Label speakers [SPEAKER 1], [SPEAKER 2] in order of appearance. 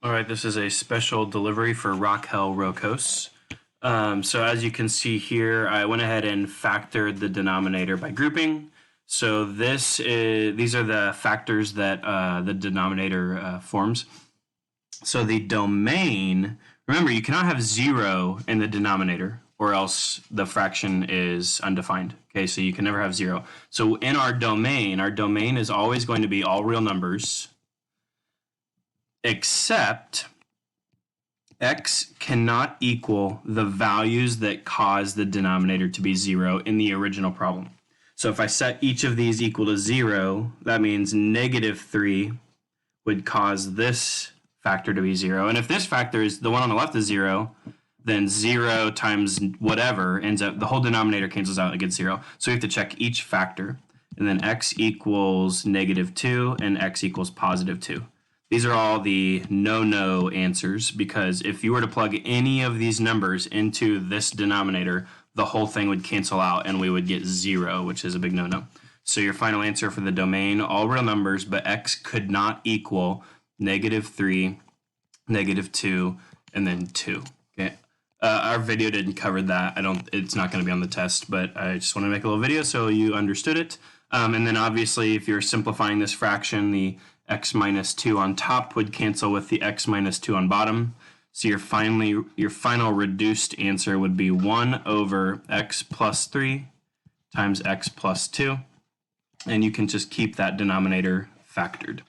[SPEAKER 1] All right, this is a special delivery for Rockell Rocos. So as you can see here, I went ahead and factored the denominator by grouping. So these are the factors that the denominator forms. So the domain, remember, you cannot have 0 in the denominator or else the fraction is undefined. Okay, so you can never have 0. So in our domain is always going to be all real numbers, except x cannot equal the values that cause the denominator to be 0 in the original problem. So if I set each of these equal to 0, that means -3 would cause this factor to be 0. And if this factor is the one on the left is 0, then 0 times whatever ends up, the whole denominator cancels out and gets 0. So we have to check each factor. And then x equals -2 and x equals +2. These are all the no answers, because if you were to plug any of these numbers into this denominator, the whole thing would cancel out and we would get 0, which is a big no. So your final answer for the domain, all real numbers, but x could not equal -3, -2, and then 2. Okay. Our video didn't cover that. It's not going to be on the test, but I just want to make a little video so you understood it. And then obviously, if you're simplifying this fraction, the x minus 2 on top would cancel with the x minus 2 on bottom. So your final reduced answer would be 1 over x plus 3 times x plus 2. And you can just keep that denominator factored.